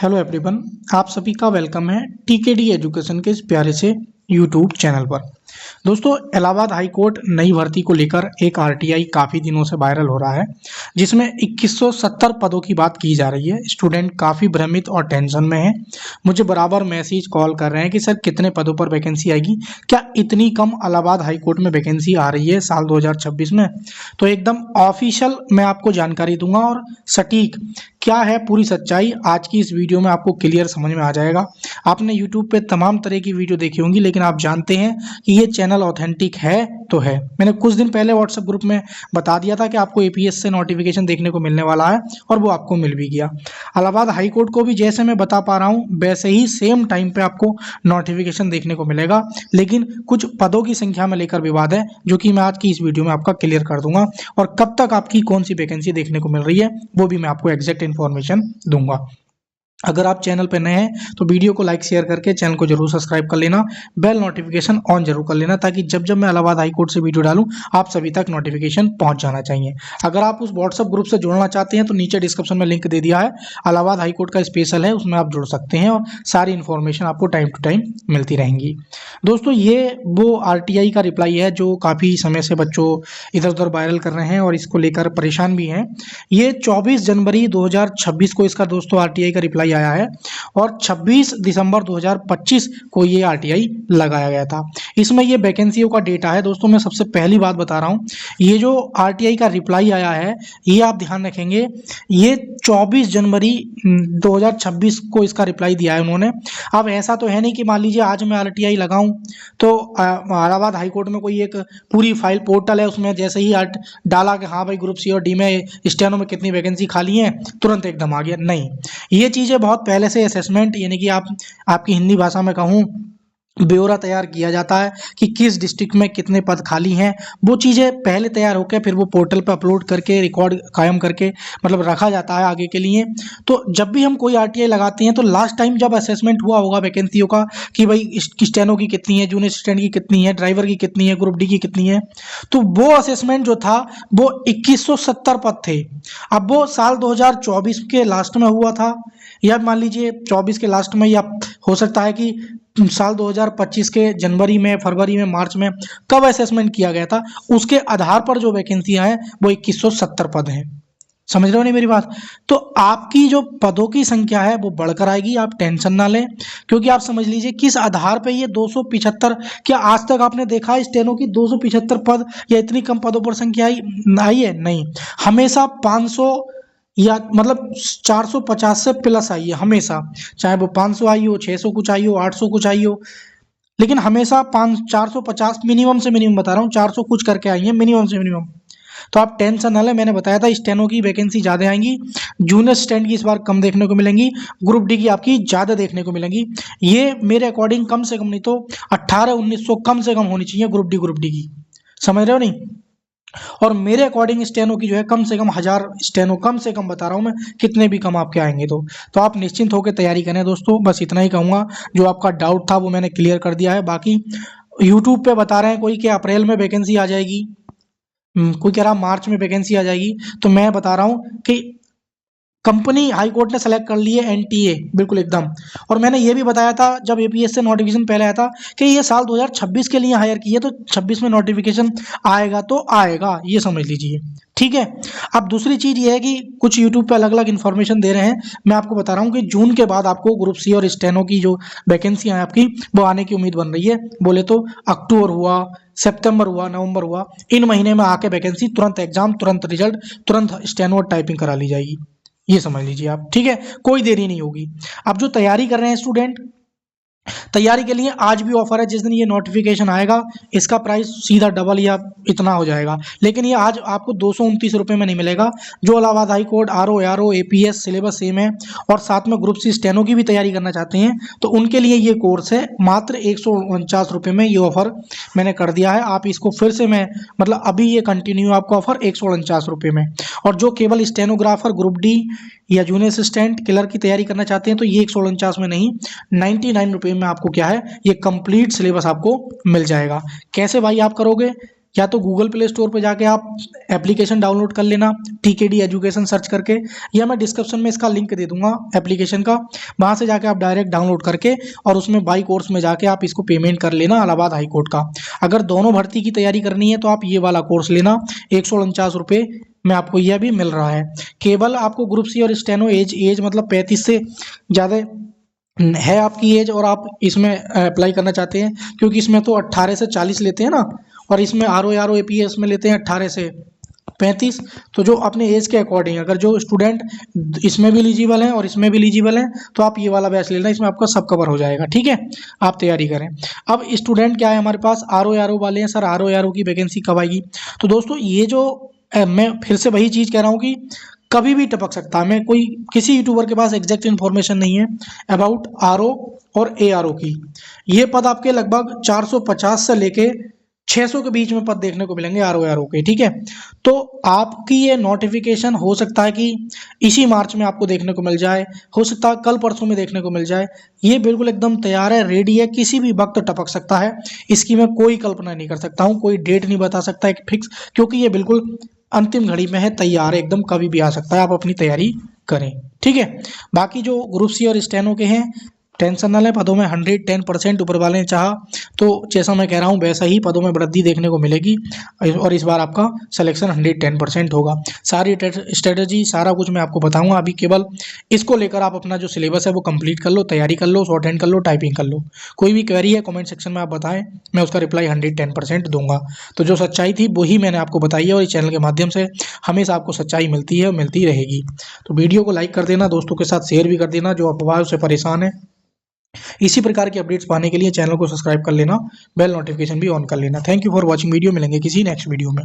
Hello everyone, आप सभी का वेलकम है टीकेडी एजुकेशन के इस प्यारे से यूट्यूब चैनल पर। दोस्तों, इलाहाबाद हाई कोर्ट नई भर्ती को लेकर एक आरटीआई काफ़ी दिनों से वायरल हो रहा है, जिसमें 2170 पदों की बात की जा रही है। स्टूडेंट काफ़ी भ्रमित और टेंशन में हैं। मुझे बराबर मैसेज कॉल कर रहे हैं कि सर कितने पदों पर वैकेंसी आएगी, क्या इतनी कम इलाहाबाद हाई कोर्ट में वैकेंसी आ रही है साल 2026 में। तो एकदम ऑफिशियल मैं आपको जानकारी दूंगा और सटीक क्या है पूरी सच्चाई आज की इस वीडियो में आपको क्लियर समझ में आ जाएगा। आपने यूट्यूब पे तमाम तरह की वीडियो देखी होंगी, लेकिन आप जानते हैं कि ये चैनल ऑथेंटिक है तो है। मैंने कुछ दिन पहले व्हाट्सएप ग्रुप में बता दिया था कि आपको एपीएस से नोटिफिकेशन देखने को मिलने वाला है, और वो आपको मिल भी गया। इलाहाबाद हाई कोर्ट को भी जैसे मैं बता पा रहा हूँ वैसे ही सेम टाइम पे आपको नोटिफिकेशन देखने को मिलेगा, लेकिन कुछ पदों की संख्या में लेकर विवाद है, जो कि मैं आज की इस वीडियो में आपका क्लियर कर दूंगा। और कब तक आपकी कौन सी वैकेंसी देखने को मिल रही है वो भी मैं आपको एग्जैक्ट इन्फॉर्मेशन दूंगा। अगर आप चैनल पर नए हैं तो वीडियो को लाइक शेयर करके चैनल को जरूर सब्सक्राइब कर लेना, बेल नोटिफिकेशन ऑन जरूर कर लेना, ताकि जब जब मैं इलाहाबाद हाई कोर्ट से वीडियो डालूं आप सभी तक नोटिफिकेशन पहुंच जाना चाहिए। अगर आप उस व्हाट्सएप ग्रुप से जुड़ना चाहते हैं तो नीचे डिस्क्रिप्शन में लिंक दे दिया है, इलाहाबाद हाई कोर्ट का स्पेशल है, उसमें आप जुड़ सकते हैं और सारी इन्फॉर्मेशन आपको टाइम टू टाइम मिलती रहेंगी। दोस्तों, ये वो आरटीआई का रिप्लाई है जो काफ़ी समय से बच्चों इधर उधर वायरल कर रहे हैं और इसको लेकर परेशान भी हैं। ये 24 जनवरी 2026 को इसका दोस्तों आरटीआई का रिप्लाई आया है, और 26 दिसंबर 2025 को ये आरटीआई लगाया गया था। इसमें ये वैकेंसियों का डेटा है। दोस्तों, मैं सबसे पहली बात बता रहा हूँ, ये जो आरटीआई का रिप्लाई आया है ये आप ध्यान रखेंगे, ये 24 जनवरी 2026 को इसका रिप्लाई दिया है उन्होंने। अब ऐसा तो है नहीं कि मान लीजिए आज मैं आरटीआई लगाऊं तो इलाहाबाद हाई कोर्ट में कोई एक पूरी फाइल पोर्टल है, उसमें जैसे ही डाला कि हाँ भाई ग्रुप सी और डी में स्टेनो में कितनी वैकेंसी खाली है तुरंत एकदम आ गया। नहीं, ये चीज़ें बहुत पहले से असेसमेंट, यानी कि आपकी हिंदी भाषा में कहूँ ब्यौरा तैयार किया जाता है कि किस डिस्ट्रिक्ट में कितने पद खाली हैं। वो चीज़ें पहले तैयार होकर फिर वो पोर्टल पर अपलोड करके रिकॉर्ड कायम करके मतलब रखा जाता है आगे के लिए। तो जब भी हम कोई आरटीआई लगाते हैं तो लास्ट टाइम जब असेसमेंट हुआ होगा वैकेंसियों का कि भाई स्टेनो की कितनी है, जूनियर असिस्टेंट की कितनी है, ड्राइवर की कितनी है, ग्रुप डी की कितनी है, तो वो असेसमेंट जो था वो 2170 पद थे। अब वो साल 2024 के लास्ट में हुआ था, या मान लीजिए 24 के लास्ट में, या हो सकता है कि साल 2025 के जनवरी में, फरवरी में, मार्च में, कब असेसमेंट किया गया था उसके आधार पर जो वैकेंसियां हैं वो 2170 पद हैं। समझ रहे हो नहीं मेरी बात। तो आपकी जो पदों की संख्या है वो बढ़कर आएगी, आप टेंशन ना लें। क्योंकि आप समझ लीजिए किस आधार पे ये 275, क्या आज तक आपने देखा है स्टेनो की 275 पद या इतनी कम पदों पर संख्या आई है? नहीं, हमेशा 500 या मतलब 450 से प्लस आई है हमेशा, चाहे वो 500 आई हो, 600 कुछ आई हो, 800 कुछ आई हो, लेकिन हमेशा 450 मिनिमम से मिनिमम बता रहा हूँ, 400 कुछ करके आई है मिनिमम से मिनिमम। तो आप टेंशन ना लें, मैंने बताया था स्टेनो की वैकेंसी ज़्यादा आएंगी, जूनियर स्टैंड की इस बार कम देखने को मिलेंगी, ग्रुप डी की आपकी ज़्यादा देखने को मिलेंगी। ये मेरे अकॉर्डिंग कम से कम नहीं तो 1800-1900 कम से कम होनी चाहिए ग्रुप डी की। समझ रहे हो नहीं। और मेरे अकॉर्डिंग स्टेनो की जो है कम से कम 1000 स्टेनो, कम से कम बता रहा हूँ मैं, कितने भी कम आपके आएंगे तो आप निश्चिंत होकर तैयारी करें। दोस्तों, बस इतना ही कहूँगा, जो आपका डाउट था वो मैंने क्लियर कर दिया है। बाकी यूट्यूब पे बता रहे हैं कोई कि अप्रैल में वैकेंसी आ जाएगी, कोई कह रहा मार्च में वैकेंसी आ जाएगी, तो मैं बता रहा हूँ कि कंपनी हाई कोर्ट ने सेलेक्ट कर ली है एनटीए, बिल्कुल एकदम। और मैंने ये भी बताया था जब एपीएस से नोटिफिकेशन पहले आया था कि ये साल 2026 के लिए हायर की है, तो 26 में नोटिफिकेशन आएगा तो आएगा, ये समझ लीजिए। ठीक है। अब दूसरी चीज़ ये है कि कुछ यूट्यूब पे अलग अलग इन्फॉर्मेशन दे रहे हैं, मैं आपको बता रहा हूँ कि जून के बाद आपको ग्रुप सी और स्टेनो की जो वैकेंसी है आपकी वो आने की उम्मीद बन रही है। बोले तो अक्टूबर हुआ, सितंबर हुआ, नवंबर हुआ, इन महीने में आके वैकेंसी, तुरंत एग्जाम, तुरंत रिजल्ट, तुरंत स्टेनो और टाइपिंग करा ली जाएगी, ये समझ लीजिए आप। ठीक है, कोई देरी नहीं होगी। अब जो तैयारी कर रहे हैं स्टूडेंट, तैयारी के लिए आज भी ऑफर है। जिस दिन ये नोटिफिकेशन आएगा इसका प्राइस सीधा डबल या इतना हो जाएगा, लेकिन ये आज आपको 229 रुपये में नहीं मिलेगा। जो Allahabad high court, RO, APS syllabus same है और साथ में ग्रुप सी स्टेनो की भी तैयारी करना चाहते हैं तो उनके लिए ये कोर्स है मात्र 149 रुपये में। ये ऑफर मैंने कर दिया है, आप इसको फिर से मैं मतलब अभी ये कंटिन्यू आपको ऑफर 149 रुपये में। और जो केवल स्टेनोग्राफर, ग्रुप डी या जूनियर असिस्टेंट, क्लर्क की तैयारी करना चाहते हैं तो ये 149 में नहीं, 99 रुपये में आपको क्या है ये कंप्लीट सिलेबस आपको मिल जाएगा। कैसे भाई आप करोगे? या तो गूगल प्ले स्टोर पे जाके आप एप्लीकेशन डाउनलोड कर लेना, टीकेडी एजुकेशन सर्च करके, या मैं डिस्क्रिप्शन में इसका लिंक दे दूंगा एप्लीकेशन का, वहाँ से जाके आप डायरेक्ट डाउनलोड करके और उसमें बाई कोर्स में जाके आप इसको पेमेंट कर लेना इलाहाबाद हाई कोर्ट का। अगर दोनों भर्ती की तैयारी करनी है तो आप ये वाला कोर्स लेना, 149 रुपये में आपको यह भी मिल रहा है। केवल आपको ग्रुप सी और स्टेनो एज मतलब 35 से ज़्यादा है आपकी एज और आप इसमें अप्लाई करना चाहते हैं, क्योंकि इसमें तो 18 से 40 लेते हैं ना, और इसमें आर ओ एपीएस में लेते हैं 18 से 35। तो जो अपने एज के अकॉर्डिंग अगर जो स्टूडेंट इसमें भी एलिजिबल हैं और इसमें भी एलिजिबल हैं तो आप ये वाला बैच लेना, इसमें आपका सब कवर हो जाएगा। ठीक है, आप तैयारी करें। अब स्टूडेंट क्या है हमारे पास, आर ओ वाले हैं। सर आर ओ की वैकेंसी कब आएगी? तो दोस्तों ये जो मैं फिर से वही चीज़ कह रहा हूँ कि कभी भी टपक सकता है। मैं कोई किसी यूट्यूबर के पास एग्जैक्ट इन्फॉर्मेशन नहीं है अबाउट आर ओ और ए आर ओ की। ये पद आपके लगभग 450 से लेके 600 के बीच में पद देखने को मिलेंगे आर ओ के। ठीक है, तो आपकी ये नोटिफिकेशन हो सकता है कि इसी मार्च में आपको देखने को मिल जाए, हो सकता है कल परसों में देखने को मिल जाए। ये बिल्कुल एकदम तैयार है, रेडी है, किसी भी वक्त टपक सकता है। इसकी मैं कोई कल्पना नहीं कर सकता हूँ, कोई डेट नहीं बता सकता एक फिक्स, क्योंकि ये बिल्कुल अंतिम घड़ी में है, तैयार है एकदम, कभी भी आ सकता है। आप अपनी तैयारी करें। ठीक है, बाकी जो ग्रुप सी और स्टेनो के हैं टेंशन ना लें, पदों में 110% ऊपर वाले ने चाहा तो जैसा मैं कह रहा हूँ वैसा ही पदों में वृद्धि देखने को मिलेगी और इस बार आपका सिलेक्शन 110% होगा। सारी स्ट्रेटजी सारा कुछ मैं आपको बताऊंगा। अभी केवल इसको लेकर आप अपना जो सिलेबस है वो कंप्लीट कर लो, तैयारी कर लो, शॉर्ट हैंड कर लो, टाइपिंग कर लो। कोई भी क्वेरी है कमेंट सेक्शन में आप बताएं, मैं उसका रिप्लाई 110% दूंगा। तो जो सच्चाई थी वही मैंने आपको बताई है और इस चैनल के माध्यम से हमेशा आपको सच्चाई मिलती है और मिलती रहेगी। तो वीडियो को लाइक कर देना, दोस्तों के साथ शेयर भी कर देना जो अफवाह से परेशान है। इसी प्रकार की अपडेट्स पाने के लिए चैनल को सब्सक्राइब कर लेना, बेल नोटिफिकेशन भी ऑन कर लेना। Thank you for watching video, मिलेंगे किसी नेक्स्ट वीडियो में।